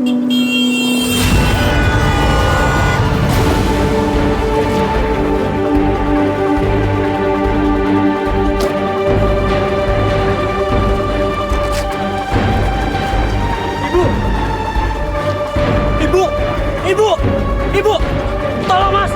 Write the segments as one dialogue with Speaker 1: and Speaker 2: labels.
Speaker 1: Ibu! Tolong, Mas!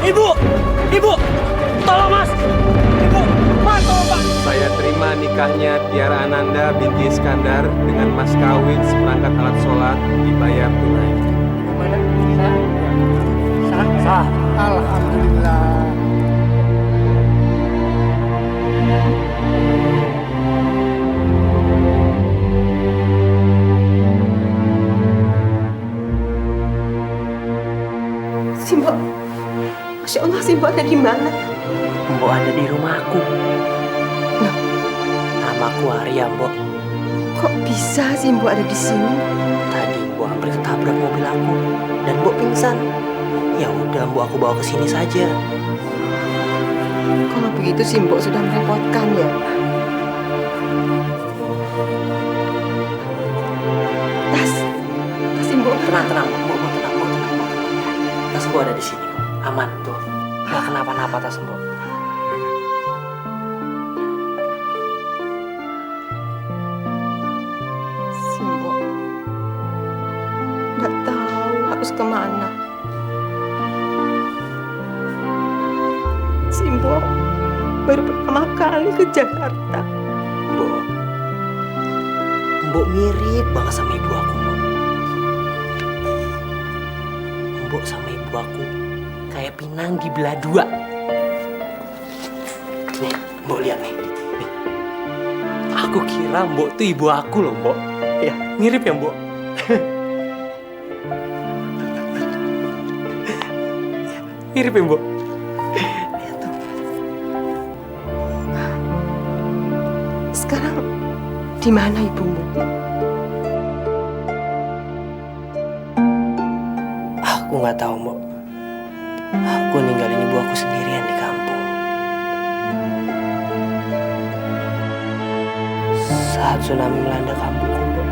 Speaker 1: Ibu! Ibu! Tolong, Mas! Ibu! Mas, tolong, Pak!
Speaker 2: Saya terima nikahnya Tiara Ananda binti Iskandar dengan mas kawin seperangkat alat sholat dibayar tunai.
Speaker 1: Gimana? Sah? Alhamdulillah.
Speaker 3: Simbo, Masya Allah, Simbo ada di mana?
Speaker 4: Mbok ada di rumahku. Namaku Arya, Mbok.
Speaker 3: Kok bisa Simbo ada di sini?
Speaker 4: Tadi Mbok hampir ketabrak mobil aku dan Mbok pingsan. Ya udah, Mbok aku bawa ke sini saja.
Speaker 3: Kalau begitu Simbo sudah merepotkan ya. Tas Simbo.
Speaker 4: Tenang, Mbok, tenang. Tas Mbok ada di sini, aman tuh. Gak kenapa-napa tas Mbok.
Speaker 3: Simbo nggak tahu harus kemana. Simbo baru pertama kali ke Jakarta.
Speaker 4: Mbok mirip banget sama ibu aku, Mbok. Mbok sama ibu aku kayak pinang dibelah dua. Nih, Mbok lihat nih. Aku kira Mbok tuh ibu aku loh, Mbok. Ya, mirip ya, Mbok. Mirip ya, Mbok. Lihat tuh.
Speaker 3: Sekarang di mana ibumu?
Speaker 4: Aku nggak tahu, Mbok. Aku ninggalin ibu aku sendirian di kampung. Saat tsunami melanda kampungku, Mbok.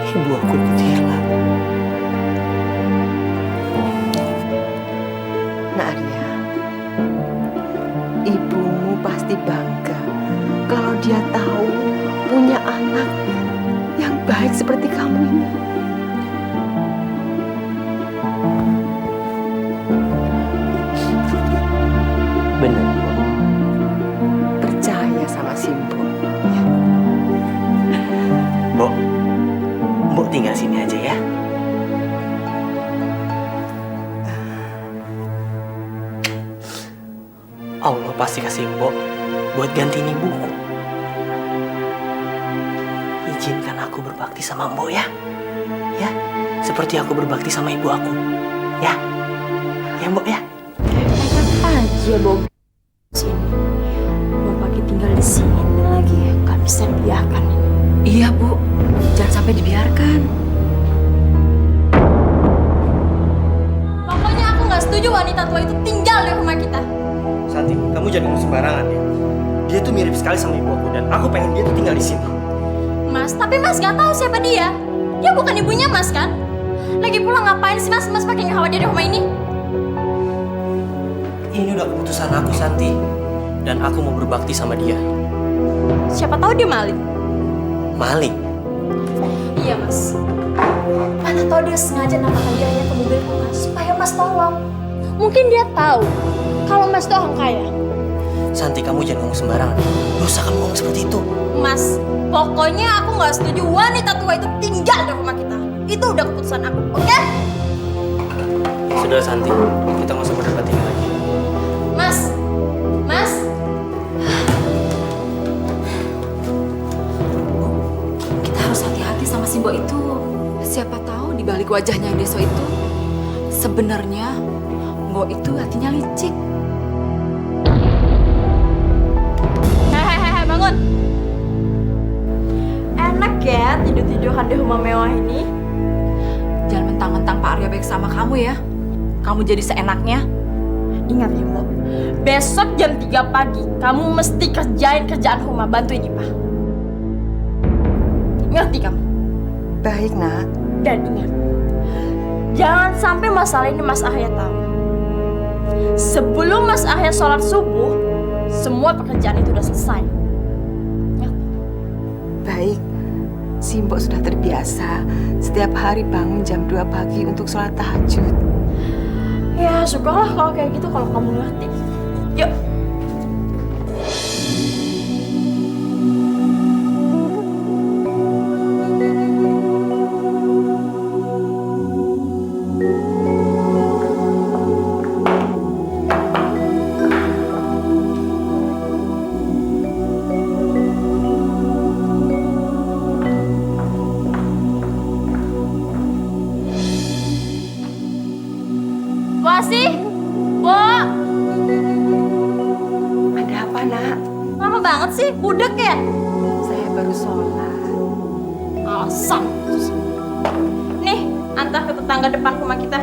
Speaker 4: Ibu aku ikut hilang.
Speaker 3: Nak Arya, ibumu pasti bangga kalau dia tahu punya anak yang baik seperti kamu ini.
Speaker 4: Bener, Mbok.
Speaker 3: Percaya sama Simbo. Ya.
Speaker 4: Mbok, Mbok tinggal sini aja ya. Allah pasti kasih Mbok buat gantiin ibuku. Izinkan aku berbakti sama Mbok ya. Ya, seperti aku berbakti sama ibu aku. Ya, ya Mbok ya.
Speaker 5: Enak aja Bob sini. Mau pakai tinggal di sini lagi, nggak bisa dibiarkan.
Speaker 6: Iya Bu, jangan sampai dibiarkan.
Speaker 5: Pokoknya aku nggak setuju wanita tua itu tinggal di rumah kita.
Speaker 4: Santi, kamu jangan ngomong sembarangan ya. Dia tuh mirip sekali sama ibu aku dan aku pengen dia tuh tinggal di sini.
Speaker 5: Mas, tapi Mas nggak tahu siapa dia. Dia bukan ibunya Mas kan? Lagi pula ngapain sih Mas pakai ngehawa dia di rumah ini?
Speaker 4: Ini udah keputusan aku, Santi. Dan aku mau berbakti sama dia.
Speaker 5: Siapa tahu dia maling.
Speaker 4: Maling?
Speaker 5: Iya Mas. Mana tahu dia sengaja namakan dirinya ke mobilku Mas, supaya Mas tolong. Mungkin dia tahu kalau Mas itu orang kaya.
Speaker 4: Santi, kamu jangan ngomong sembarangan. Gak usah kamu ngomong seperti itu.
Speaker 5: Mas, pokoknya aku nggak setuju wanita tua itu tinggal di rumah kita. Itu udah keputusan aku, oke?
Speaker 4: Udah Santi, kita nggak usah berdebat ini lagi.
Speaker 5: Mas, Mas.
Speaker 6: Kita harus hati-hati sama si Mbok itu. Siapa tahu di balik wajahnya yang deso itu sebenarnya Mbok itu hatinya licik.
Speaker 5: Hehehe, bangun. Enak ya tidur-tiduran di rumah mewah ini.
Speaker 6: Jangan mentang-mentang Pak Arya baik sama kamu ya. Kamu jadi seenaknya.
Speaker 5: Ingat ya, Mbok. Besok jam 3 pagi, kamu mesti kerjain kerjaan rumah, bantuin Ipah. Ngerti kamu?
Speaker 3: Baik, Nak.
Speaker 5: Dan ingat, jangan sampai masalah ini Mas Arya tahu. Sebelum Mas Arya sholat subuh, semua pekerjaan itu udah selesai. Ngerti?
Speaker 3: Baik. Simbok sudah terbiasa setiap hari bangun jam 2 pagi untuk sholat tahajud.
Speaker 5: Ya, syukurlah kalau kayak gitu, kalau kamu ngerti. Yuk. Wasi, Bo,
Speaker 3: Ada apa, Nak?
Speaker 5: lama banget sih, budek ya?
Speaker 3: Saya baru sholat.
Speaker 5: Alasan. Nih, antar ke tetangga depan rumah kita.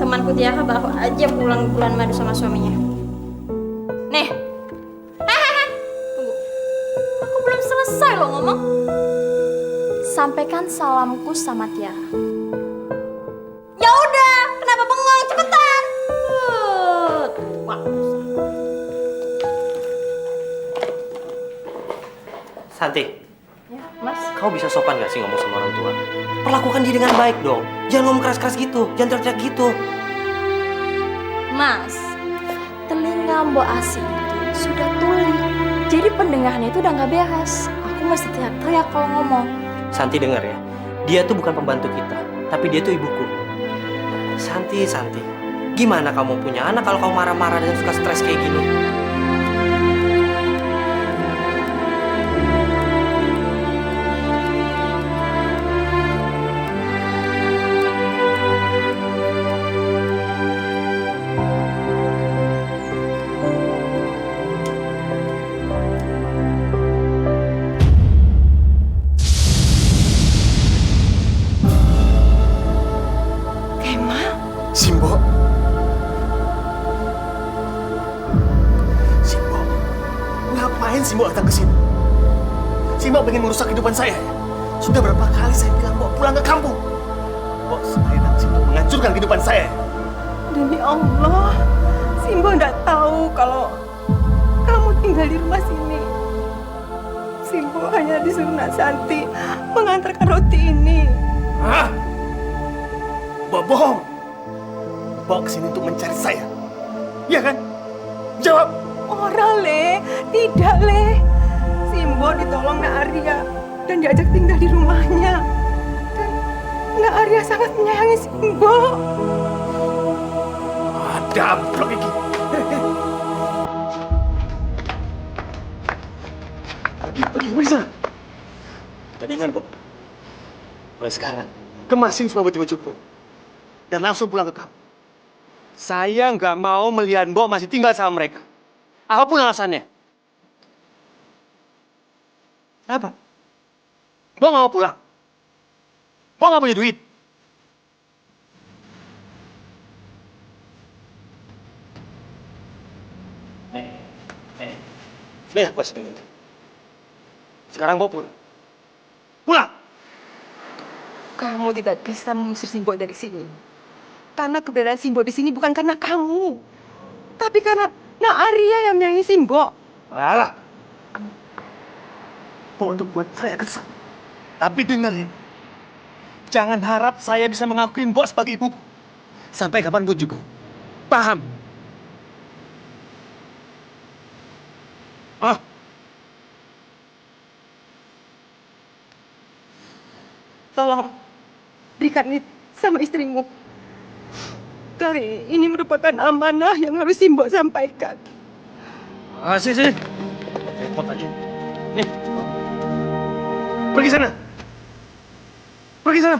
Speaker 5: Temanku Tiara baru aja pulang bulan madu sama suaminya. Nih. Hehehe. Tunggu. Aku belum selesai loh ngomong. Sampaikan salamku sama Tiara. Ya udah, kenapa bengong? Cepetan. Wah.
Speaker 4: Santi,
Speaker 5: Ya, Mas.
Speaker 4: kau bisa sopan gak sih ngomong sama orang tua? Perlakukan dia dengan baik dong. Jangan ngomong keras-keras gitu, jangan teriak-teriak gitu.
Speaker 5: Mas, telinga Mbok Asi itu sudah tuli. Jadi pendengarannya itu udah nggak beres. Aku mesti teriak-teriak kalau ngomong.
Speaker 4: Santi dengar ya, dia tuh bukan pembantu kita, tapi dia tuh ibuku. Santi, gimana kamu punya anak kalau kamu marah-marah dan suka stres kayak gini?
Speaker 7: Simbo. Ngapain Simbo datang ke sini? Simbo pengen merusak kehidupan saya ya? Sudah berapa kali saya bilang Mbok pulang ke kampung. Mbok sengaja datang sini untuk menghancurkan kehidupan saya.
Speaker 3: Demi Allah, Simbo nggak tahu kalau kamu tinggal di rumah sini. Simbo hanya disuruh Nak Santi mengantarkan roti ini.
Speaker 7: Hah? Mbok bohong. Mbok kesini untuk mencari saya. Iya kan? Jawab.
Speaker 3: Ora, Le. Tidak, Le. Simbo ditolong Nak Arya dan diajak tinggal di rumahnya. Dan Nak Arya sangat menyayangi Simbo.
Speaker 7: Ada blok ini. Pergi bisa. Tadi ingat, Mbok. Mulai sekarang, kemasin semua baju-bajuku. Dan langsung pulang ke kamu. Saya nggak mau melihat Mbok masih tinggal sama mereka. Apapun alasannya. Kenapa? Mbok nggak mau pulang. Mbok nggak punya duit. Nih, bos. Sekarang Mbok pulang. Pulang!
Speaker 3: Kamu tidak bisa mengusir Simbo dari sini. Karena keberadaan Simbo di sini bukan karena kamu. Tapi karena Nak Arya yang menyayangi Simbo.
Speaker 7: Alah. Untuk buat saya kesal. Tapi dengerin. Jangan harap saya bisa mengakui Mbok sebagai ibu. Sampai kapanpun juga. Paham? Ah.
Speaker 3: Tolong berikan ini sama istrimu. Sari, ini merupakan amanah yang harus Simbo sampaikan.
Speaker 7: Sini. Repot aja. Nih. Pergi sana. Pergi sana.